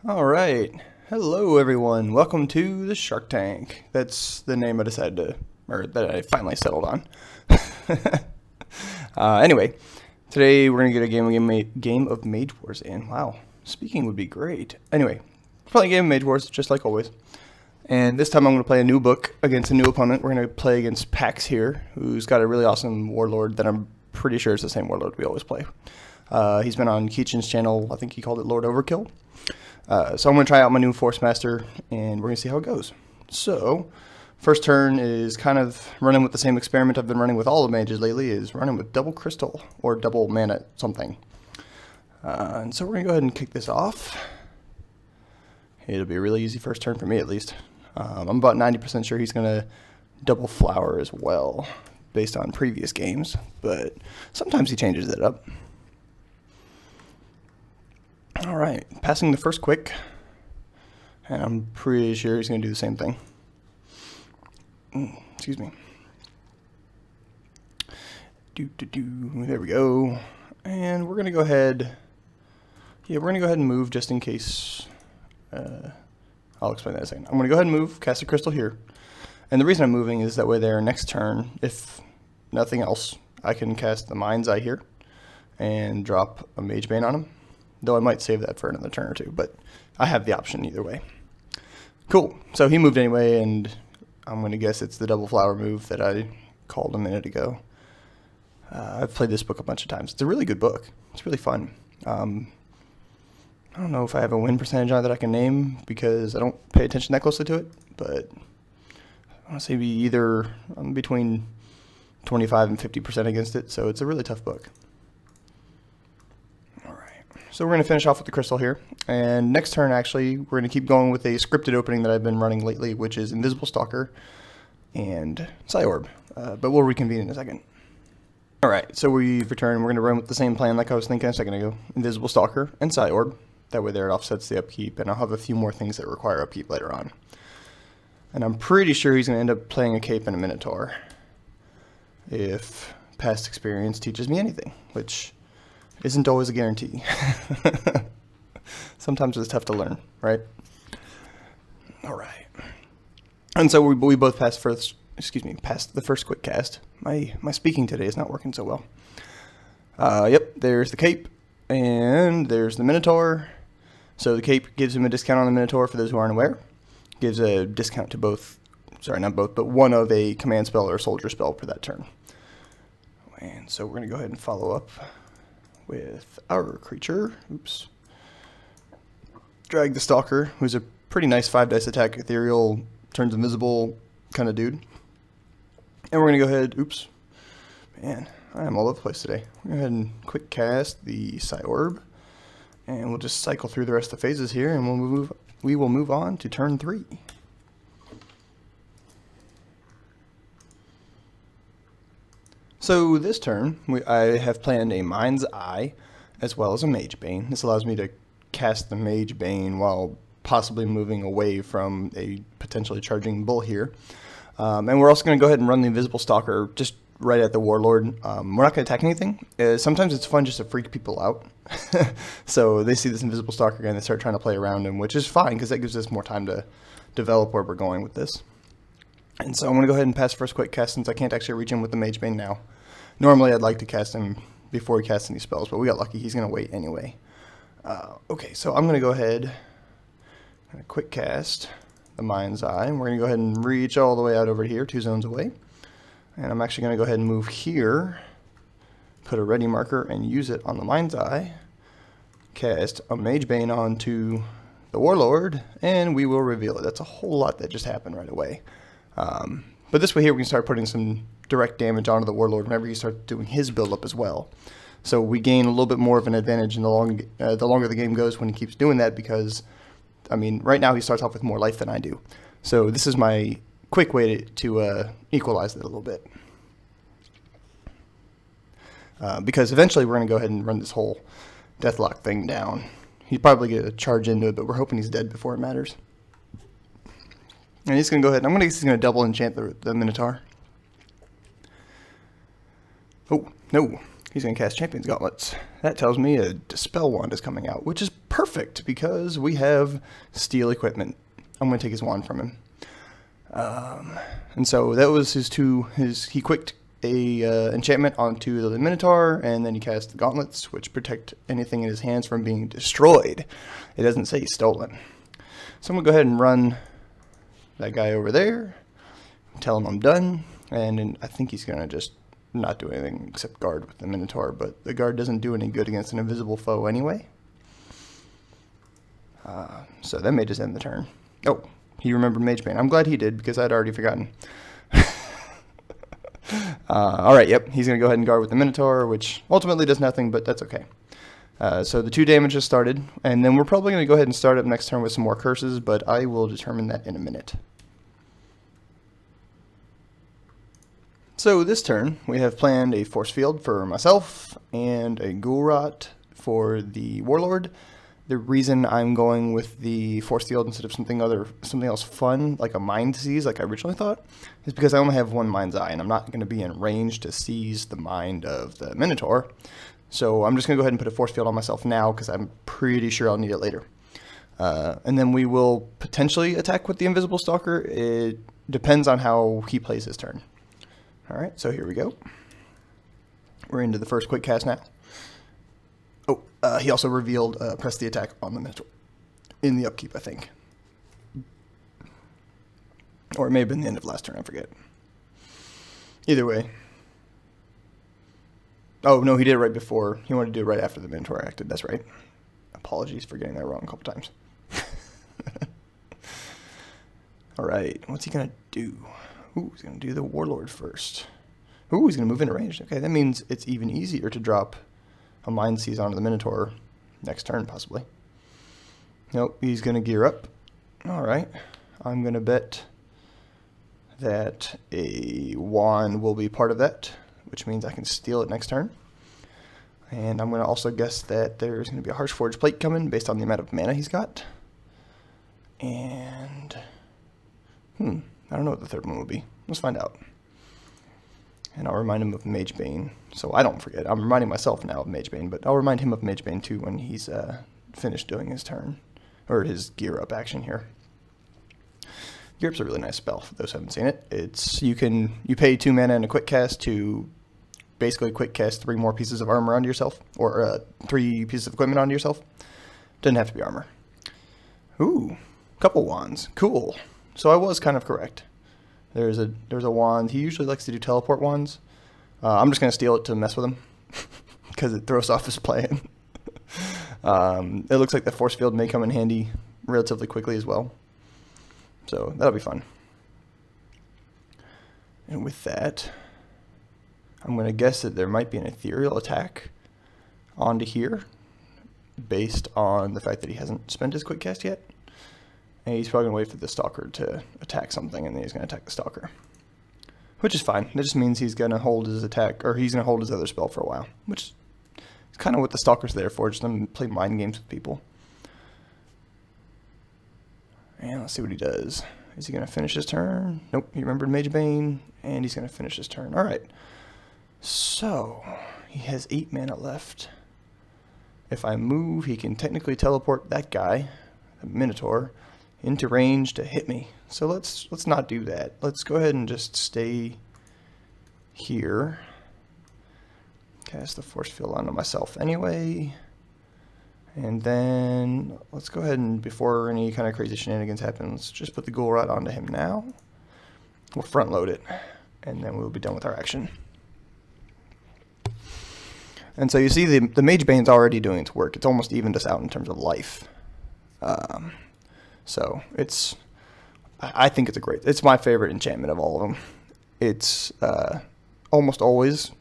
All right. Hello, everyone. Welcome to the Shark Tank. That's the name I decided to, or that I finally settled on. Anyway, today we're going to get a game of Mage Wars in. Wow. Speaking would be great. Anyway, playing a game of Mage Wars, just like always. And this time I'm going to play a new book against a new opponent. We're going to play against zzzPAXzzz here, who's got a really awesome warlord that I'm pretty sure is the same warlord we always play. He's been on Keachin's channel. I think he called it Lord Overkill. So I'm going to try out my new PressureMaster, and we're going to see how it goes. So, first turn is kind of running with the same experiment I've been running with all the mages lately, is running with double crystal, or double mana something. And so we're going to go ahead and kick this off. It'll be a really easy first turn for me, at least. I'm about 90% sure he's going to double flower as well, based on previous games, but sometimes he changes it up. Alright, passing the first quick, and I'm pretty sure he's going to do the same thing. Excuse me. There we go. And we're going to go ahead, we're going to go ahead and move just in case. I'll explain that in a second. I'm going to go ahead and move, cast a crystal here. And the reason I'm moving is that way there next turn, if nothing else, I can cast the Mind's Eye here and drop a Mage Bane on him. Though I might save that for another turn or two, but I have the option either way. Cool. So he moved anyway, and I'm going to guess it's the double flower move that I called a minute ago. I've played this book a bunch of times. It's a really good book. It's really fun. I don't know if I have a win percentage on it that I can name because I don't pay attention that closely to it, but I want to say either I'm between 25 and 50% against it, so it's a really tough book. So we're going to finish off with the crystal here, and next turn actually we're going to keep going with a scripted opening that I've been running lately, which is Invisible Stalker and Psyorb, but we'll reconvene in a second. Alright, so we've returned. We're going to run with the same plan like I was thinking a second ago. Invisible Stalker and Psyorb. That way there it offsets the upkeep, and I'll have a few more things that require upkeep later on. And I'm pretty sure he's going to end up playing a Cape and a Minotaur, if past experience teaches me anything, which isn't always a guarantee. Sometimes it's tough to learn, right? All right. And so we both passed the first quick cast. My speaking today is not working so well. Yep, there's the Cape, and there's the Minotaur. So the Cape gives him a discount on the Minotaur, for those who aren't aware. Gives a discount to both, sorry, not both, but one of a command spell or a soldier spell for that turn. And so we're going to go ahead and follow up with our creature. Oops. Drag the Stalker, who's a pretty nice 5-dice attack, ethereal, turns invisible kind of dude. And we're going to go ahead, oops. Man, I am all over the place today. We're going to go ahead and quick cast the Psyorb, and we'll just cycle through the rest of the phases here, and we will move on to turn 3. So this turn, I have planned a Mind's Eye as well as a Mage Bane. This allows me to cast the Mage Bane while possibly moving away from a potentially charging bull here. And we're also going to go ahead and run the Invisible Stalker just right at the Warlord. We're not going to attack anything. Sometimes it's fun just to freak people out. So they see this Invisible Stalker again, they start trying to play around him, which is fine because that gives us more time to develop where we're going with this. And so I'm going to go ahead and pass first quick cast since I can't actually reach him with the Mage Bane now. Normally I'd like to cast him before he casts any spells, but we got lucky. He's going to wait anyway. Okay, so I'm going to go ahead and quick cast the Mind's Eye. And we're going to go ahead and reach all the way out over here, 2 zones away. And I'm actually going to go ahead and move here, put a ready marker, and use it on the Mind's Eye. Cast a Mage Bane onto the Warlord, and we will reveal it. That's a whole lot that just happened right away. But this way here we can start putting some direct damage onto the Warlord whenever he starts doing his build-up as well. So we gain a little bit more of an advantage in the longer the game goes when he keeps doing that because, I mean, right now he starts off with more life than I do. So this is my quick way to equalize that a little bit. Because eventually we're going to go ahead and run this whole Deathlock thing down. He'd probably get a charge into it, but we're hoping he's dead before it matters. And he's going to go ahead, I'm going to guess he's going to double enchant the Minotaur. Oh, no. He's going to cast Champion's Gauntlets. That tells me a Dispel Wand is coming out, which is perfect because we have steel equipment. I'm going to take his wand from him. And so that was he quicked a enchantment onto the Minotaur, and then he cast the Gauntlets, which protect anything in his hands from being destroyed. It doesn't say stolen. So I'm going to go ahead and run that guy over there, tell him I'm done, and then I think he's going to just not do anything except guard with the Minotaur, but the guard doesn't do any good against an invisible foe anyway. So that may just end the turn. Oh, he remembered Magebane. I'm glad he did, because I'd already forgotten. Alright, yep, he's going to go ahead and guard with the Minotaur, which ultimately does nothing, but that's okay. So the 2 damage has started, and then we're probably going to go ahead and start up next turn with some more curses, but I will determine that in a minute. So this turn, we have planned a Force Field for myself and a Ghoul Rot for the Warlord. The reason I'm going with the Force Field instead of something else fun, like a Mind Seize, like I originally thought, is because I only have 1 Mind's Eye, and I'm not going to be in range to seize the mind of the Minotaur. So I'm just going to go ahead and put a Force Field on myself now, because I'm pretty sure I'll need it later. And then we will potentially attack with the Invisible Stalker. It depends on how he plays his turn. Alright, so here we go. We're into the first quick cast now. Oh, he also revealed press the attack on the Minotaur in the upkeep, I think. Or it may have been the end of last turn, I forget. Either way. Oh, no, he did it right before. He wanted to do it right after the Minotaur acted, that's right. Apologies for getting that wrong a couple times. Alright, what's he going to do? Ooh, he's going to do the Warlord first. Ooh, he's going to move into range. Okay, that means it's even easier to drop a Mind Seize onto the Minotaur next turn, possibly. Nope, he's going to gear up. Alright, I'm going to bet that a wand will be part of that, which means I can steal it next turn. And I'm going to also guess that there's going to be a Harshforged Plate coming based on the amount of mana he's got. And I don't know what the third one will be. Let's find out. And I'll remind him of Magebane, so I don't forget. I'm reminding myself now of Magebane, but I'll remind him of Magebane too when he's finished doing his turn, or his gear up action here. Gear up's a really nice spell for those who haven't seen it. It's you pay 2 mana and a quick cast to basically quick cast 3 more pieces of armor onto yourself, or 3 pieces of equipment onto yourself. Doesn't have to be armor. Ooh, couple wands, cool. So I was kind of correct. There's a wand. He usually likes to do teleport wands. I'm just going to steal it to mess with him because it throws off his plan. It looks like the Force Field may come in handy relatively quickly as well. So that'll be fun. And with that, I'm going to guess that there might be an ethereal attack onto here based on the fact that he hasn't spent his quick cast yet. And he's probably going to wait for the Stalker to attack something, and then he's going to attack the Stalker. Which is fine. That just means he's going to hold his attack, or he's going to hold his other spell for a while. Which is kind of what the Stalker's there for, just to play mind games with people. And let's see what he does. Is he going to finish his turn? Nope, he remembered Magebane, and he's going to finish his turn. Alright. So, he has 8 mana left. If I move, he can technically teleport that guy, the Minotaur, into range to hit me. So let's not do that. Let's go ahead and just stay here. Cast the Force Field onto myself anyway. And then let's go ahead and, before any kind of crazy shenanigans happen, let's just put the Ghoul Rot onto him now. We'll front load it, and then we'll be done with our action. And so you see the Magebane's already doing its work. It's almost evened us out in terms of life. So I think it's my favorite enchantment of all of them. It's almost always,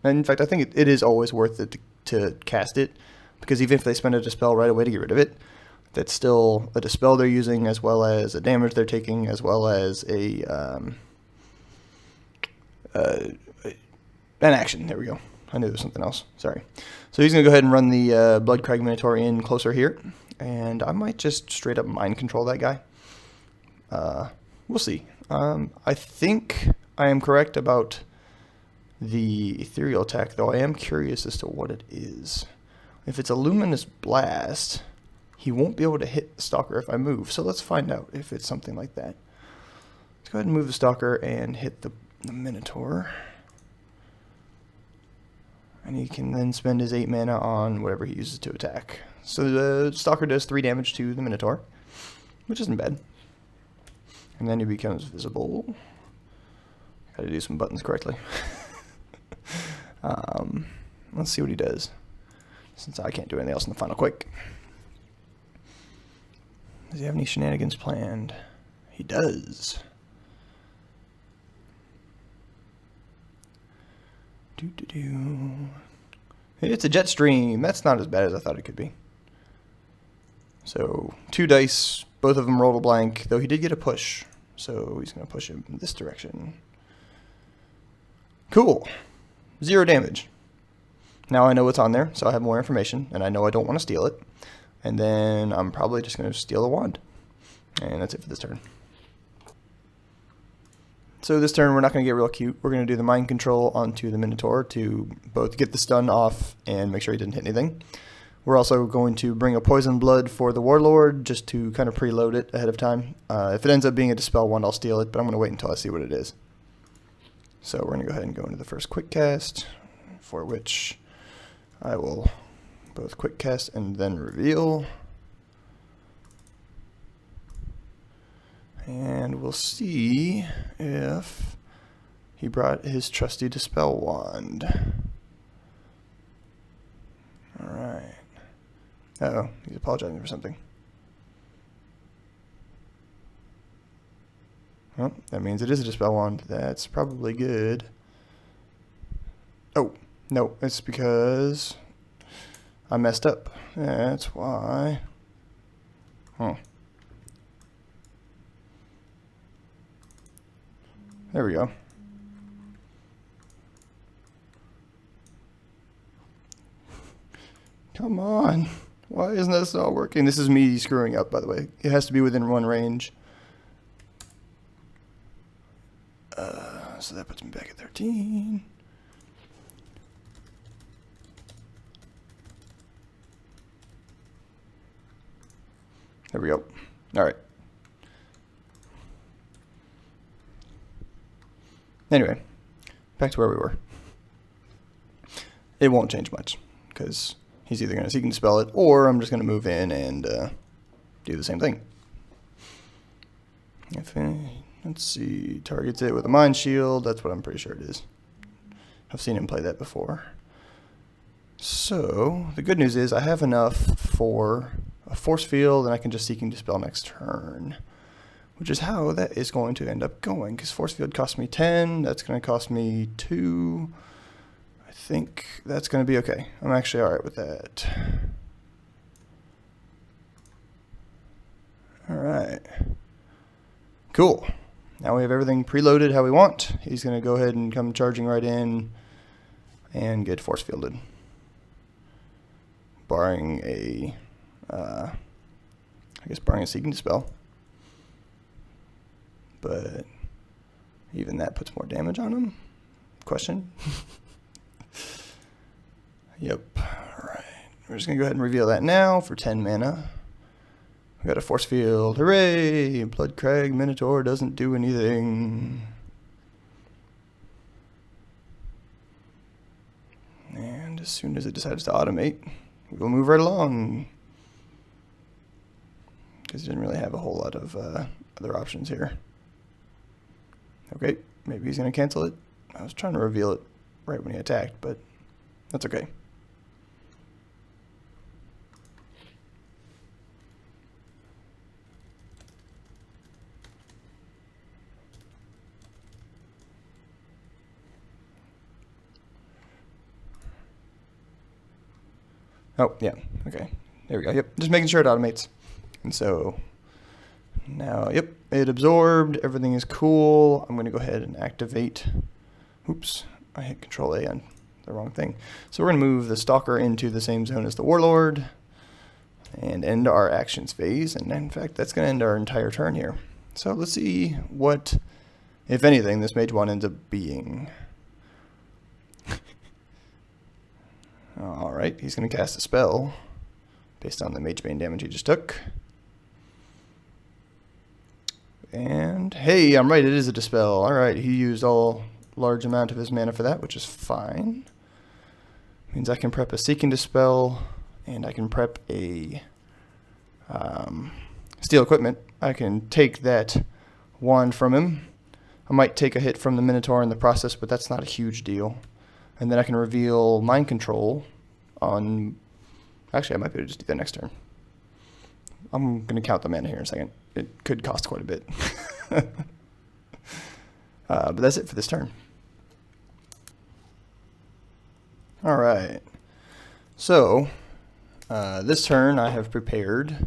and in fact I think it is always worth it to cast it, because even if they spend a Dispel right away to get rid of it, that's still a Dispel they're using, as well as a damage they're taking, as well as an action. There we go. I knew there was something else. Sorry. So he's going to go ahead and run the Bloodcrag Minotaur in closer here. And I might just straight up mind control that guy. We'll see. I think I am correct about the ethereal attack, though I am curious as to what it is. If it's a luminous blast, he won't be able to hit the stalker if I move. So let's find out if it's something like that. Let's go ahead and move the stalker and hit the minotaur. And he can then spend his 8 mana on whatever he uses to attack. So the stalker does 3 damage to the minotaur, which isn't bad. And then he becomes visible. Gotta do some buttons correctly. Let's see what he does, since I can't do anything else in the final quick. Does he have any shenanigans planned? He does. It's a jet stream. That's not as bad as I thought it could be. So 2 dice, both of them rolled a blank, though he did get a push. So he's going to push him in this direction. Cool. 0 damage. Now I know what's on there, so I have more information, and I know I don't want to steal it. And then I'm probably just going to steal the wand. And that's it for this turn. So this turn we're not going to get real cute. We're going to do the mind control onto the minotaur to both get the stun off and make sure he didn't hit anything. We're also going to bring a poison blood for the warlord just to kind of preload it ahead of time. If it ends up being a dispel wand, I'll steal it, but I'm going to wait until I see what it is. So we're going to go ahead and go into the first quick cast, for which I will both quick cast and then reveal. And we'll see if he brought his trusty dispel wand. Alright. Uh-oh, he's apologizing for something. Well, that means it is a dispel wand. That's probably good. Oh, no, it's because I messed up. That's why. Huh. There we go. Come on. Why isn't this not working? This is me screwing up, by the way. It has to be within 1 range. So that puts me back at 13. There we go. All right. Anyway, back to where we were. It won't change much, because he's either going to seek and dispel it, or I'm just going to move in and do the same thing. Let's see, targets it with a mind shield. That's what I'm pretty sure it is. I've seen him play that before. So, the good news is I have enough for a force field, and I can just seek and dispel next turn. Which is how that is going to end up going, because force field cost me 10, that's going to cost me 2. I think that's going to be okay. I'm actually alright with that. Alright. Cool. Now we have everything preloaded how we want. He's going to go ahead and come charging right in and get force fielded. Barring a, barring a seek and dispel. But even that puts more damage on him? Question? Yep. Alright. We're just going to go ahead and reveal that now for 10 mana. We got a force field. Hooray! Bloodcrag Minotaur doesn't do anything. And as soon as it decides to automate, we'll move right along. Because it didn't really have a whole lot of other options here. Okay, maybe he's going to cancel it. I was trying to reveal it right when he attacked, but that's okay. Oh, yeah, okay. There we go. Yep, just making sure it automates. And so now, yep, it absorbed. Everything is cool. I'm going to go ahead and activate. Oops, I hit Control A on the wrong thing. So we're going to move the Stalker into the same zone as the Warlord and end our actions phase. And in fact, that's going to end our entire turn here. So let's see what, if anything, this Mage 1 ends up being. Alright, he's going to cast a spell based on the Mage Bane damage he just took. And, hey, I'm right, it is a Dispel. Alright, he used all large amount of his mana for that, which is fine. Means I can prep a Seeking Dispel, and I can prep a Steel Equipment. I can take that wand from him. I might take a hit from the Minotaur in the process, but that's not a huge deal. And then I can reveal Mind Control on... Actually, I might be able to just do that next turn. I'm going to count the mana here in a second. It could cost quite a bit. But that's it for this turn. Alright. So, this turn I have prepared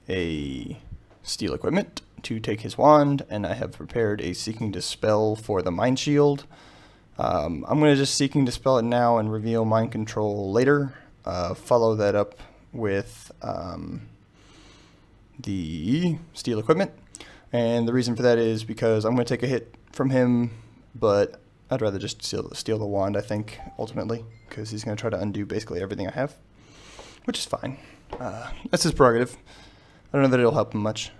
a Steel Equipment to take his wand, and I have prepared a Seeking Dispel for the Mind Shield. I'm going to just Seeking Dispel it now and reveal Mind Control later. Follow that up with the Steel Equipment. And the reason for that is because I'm going to take a hit from him, but I'd rather just steal the wand, I think, ultimately, because he's going to try to undo basically everything I have, which is fine. That's his prerogative. I don't know that it'll help him much.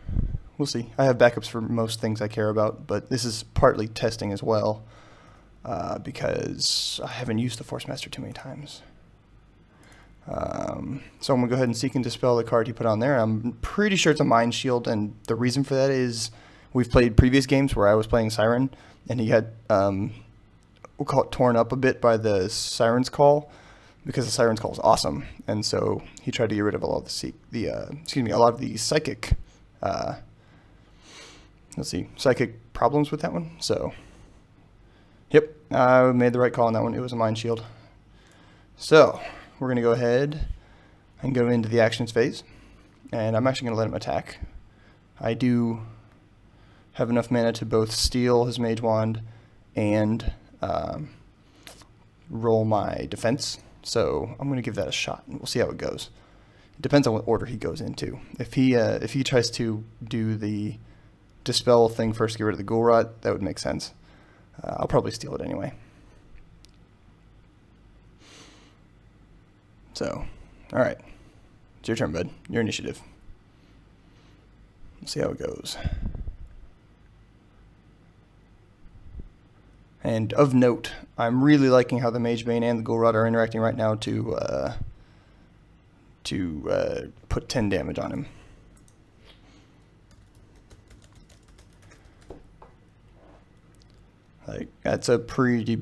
We'll see. I have backups for most things I care about, but this is partly testing as well, because I haven't used the PressureMaster too many times. So I'm going to go ahead and Seek and Dispel the card he put on there. I'm pretty sure it's a Mind Shield, and the reason for that is we've played previous games where I was playing Siren, and he had, we'll call it torn up a bit by the Siren's Call, because the Siren's Call is awesome, and so he tried to get rid of a lot of a lot of the psychic, psychic problems with that one. So, yep, I made the right call on that one. It was a Mind Shield. So, we're going to go ahead and go into the actions phase, and I'm actually going to let him attack. I do have enough mana to both steal his Mage Wand and roll my defense, so I'm going to give that a shot, and we'll see how it goes. It depends on what order he goes into. If he tries to do the Dispel thing first, get rid of the Ghoul Rot, that would make sense. I'll probably steal it anyway. So, alright. It's your turn, bud. Your initiative. Let's see how it goes. And of note, I'm really liking how the Mage Bane and the Ghoul Rot are interacting right now to put 10 damage on him. Like, that's a pretty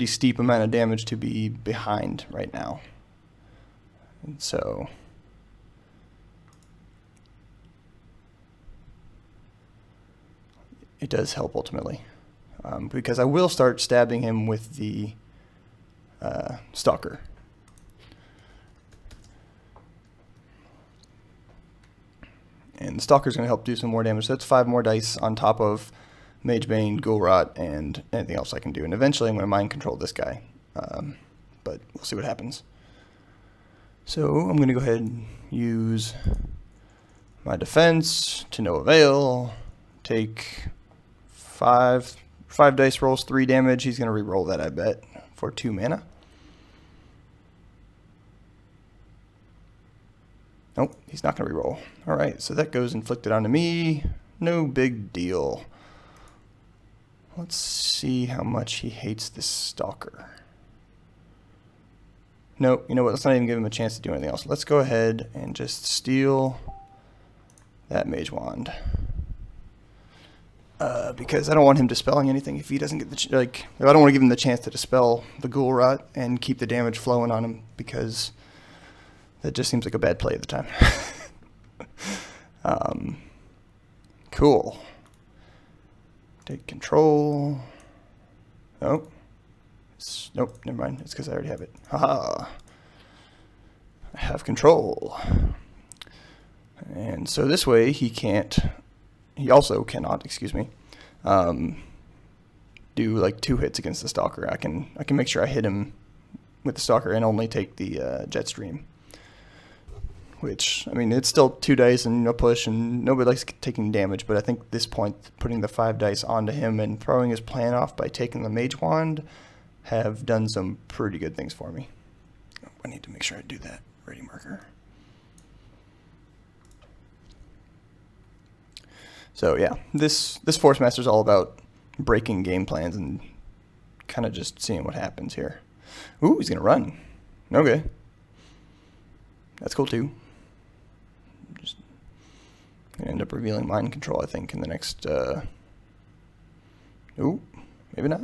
steep amount of damage to be behind right now. And so, it does help ultimately, because I will start stabbing him with the Stalker. And the Stalker's going to help do some more damage. So that's 5 more dice on top of Mage Bane, Ghoul Rot, and anything else I can do. And eventually I'm going to Mind Control this guy, but we'll see what happens. So I'm going to go ahead and use my defense to no avail. Take 5 dice rolls, 3 damage. He's going to re-roll that, I bet, for 2 mana. Nope, he's not going to re-roll. Alright, so that goes inflicted onto me. No big deal. Let's see how much he hates this Stalker. No, you know what, let's not even give him a chance to do anything else. Let's go ahead and just steal that Mage Wand. Because I don't want him dispelling anything if he doesn't get the I don't want to give him the chance to dispel the Ghoul Rot and keep the damage flowing on him, because that just seems like a bad play at the time. Cool. Take control. Oh. Nope, never mind. It's because I already have it. Haha. I have control. And so this way he also cannot, excuse me, do like 2 hits against the Stalker. I can make sure I hit him with the Stalker and only take the Jet Stream. Which, I mean, it's still 2 dice and no push, and nobody likes taking damage, but I think at this point, putting the 5 dice onto him and throwing his plan off by taking the Mage Wand have done some pretty good things for me. I need to make sure I do that. Ready marker. So yeah, this PressureMaster is all about breaking game plans and kind of just seeing what happens here. Ooh, he's gonna run. Okay, that's cool too. Just gonna end up revealing mind control, I think, in the next. Ooh, maybe not.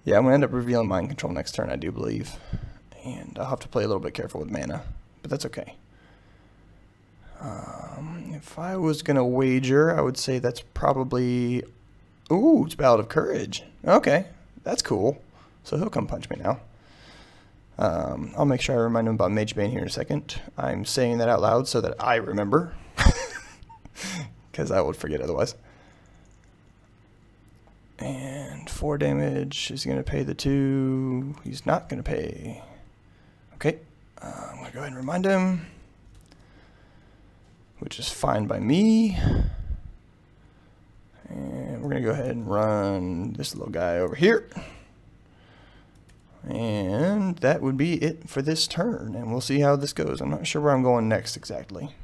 Yeah, I'm gonna end up revealing mind control next turn, I do believe, and I'll have to play a little bit careful with mana, but that's okay. If I was gonna wager, I would say that's probably. Ooh, it's Ballad of Courage. Okay, that's cool. So he'll come punch me now. I'll make sure I remind him about Mage Bane here in a second. I'm saying that out loud so that I remember, because I would forget otherwise. And 4 damage. Is he going to pay the 2? He's not going to pay. Okay, I'm going to go ahead and remind him, which is fine by me. And we're going to go ahead and run this little guy over here. And that would be it for this turn. And we'll see how this goes. I'm not sure where I'm going next exactly.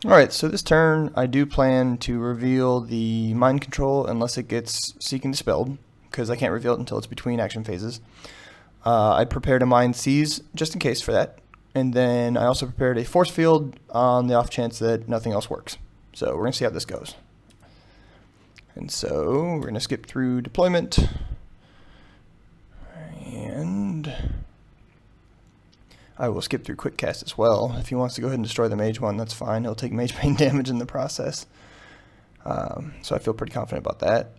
Alright, so this turn I do plan to reveal the mind control unless it gets Seek and Dispelled, because I can't reveal it until it's between action phases. I prepared a Mind Seize just in case for that. And then I also prepared a Force Field on the off chance that nothing else works. So we're going to see how this goes. And so we're going to skip through deployment. And I will skip through Quick Cast as well. If he wants to go ahead and destroy the Mage one, that's fine. He'll take Mage Bane damage in the process. So I feel pretty confident about that.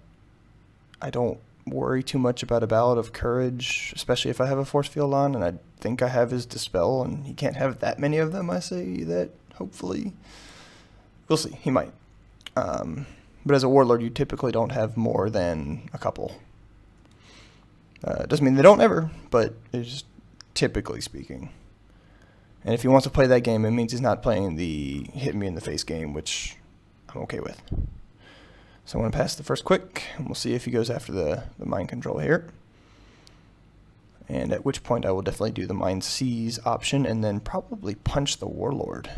I don't worry too much about a Ballad of Courage, especially if I have a Force Field on, and I think I have his Dispel, and he can't have that many of them, I say that, hopefully. We'll see, he might. But as a Warlord, you typically don't have more than a couple. Doesn't mean they don't ever, but it's just typically speaking. And if he wants to play that game, it means he's not playing the hit me in the face game, which I'm okay with. So I'm going to pass the first quick, and we'll see if he goes after the mind control here. And at which point I will definitely do the Mind Seize option, and then probably punch the Warlord,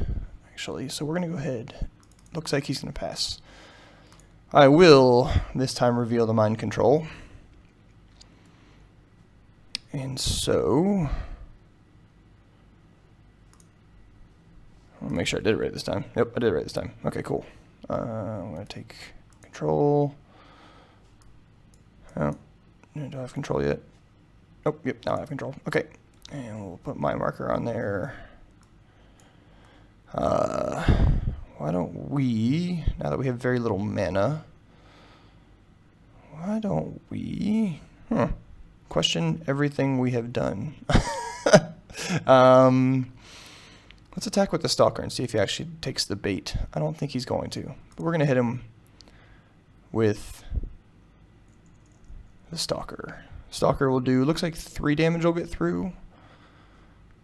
actually. So we're going to go ahead. Looks like he's going to pass. I will this time reveal the mind control. And so I'll make sure I did it right this time. Yep, I did it right this time. Okay, cool. I'm going to take control. Oh, do I have control yet? Oh, yep, now I have control. Okay, and we'll put my marker on there. Why don't we, now that we have very little mana, why don't we question everything we have done? Let's attack with the Stalker and see if he actually takes the bait. I don't think he's going to, but we're going to hit him with the Stalker. Stalker will do, looks like 3 damage will get through.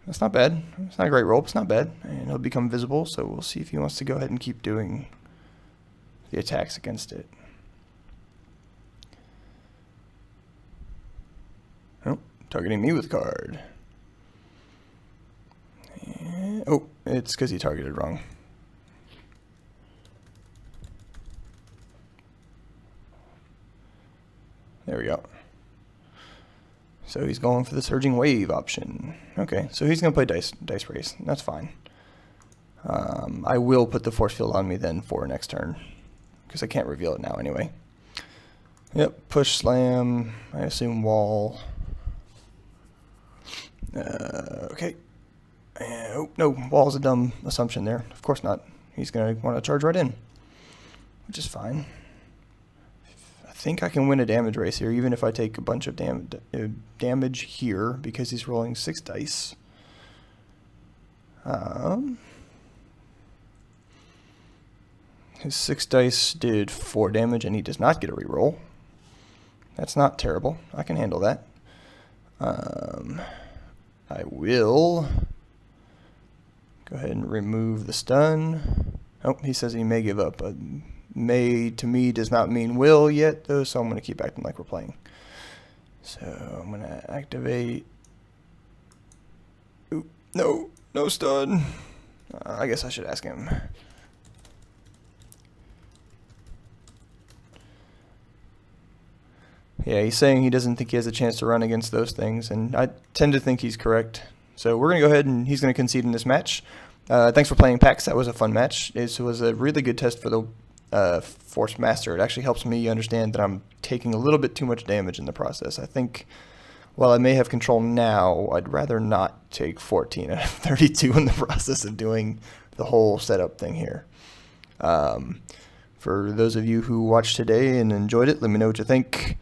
That's not bad. It's not a great roll, but it's not bad. And it'll become visible, so we'll see if he wants to go ahead and keep doing the attacks against it. Oh, targeting me with card. And, oh, it's because he targeted wrong. There we go. So he's going for the Surging Wave option. Okay, so he's going to play Dice Race. That's fine. I will put the Force Field on me then for next turn, because I can't reveal it now anyway. Yep, push, slam, I assume wall. Okay. Oh, no, wall's a dumb assumption there. Of course not. He's going to want to charge right in, which is fine. I think I can win a damage race here, even if I take a bunch of damage here, because he's rolling 6 dice. His 6 dice did 4 damage, and he does not get a reroll. That's not terrible. I can handle that. I will go ahead and remove the stun. Oh, he says he may give up. May to me does not mean will yet, though, so I'm going to keep acting like we're playing. So I'm gonna activate. Oop, no stun. I guess I should ask him. Yeah, he's saying he doesn't think he has a chance to run against those things, and I tend to think he's correct. So we're going to go ahead and he's going to concede in this match. Thanks for playing, PAXzzz. That was a fun match. It was a really good test for the PressureMaster. It actually helps me understand that I'm taking a little bit too much damage in the process. I think while I may have control now, I'd rather not take 14 out of 32 in the process of doing the whole setup thing here. For those of you who watched today and enjoyed it, let me know what you think.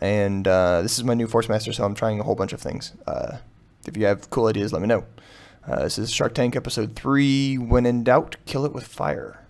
And this is my new PressureMaster, so I'm trying a whole bunch of things. If you have cool ideas, let me know. This is Shark Tank Episode 3, When in Doubt, Kill It with Fire.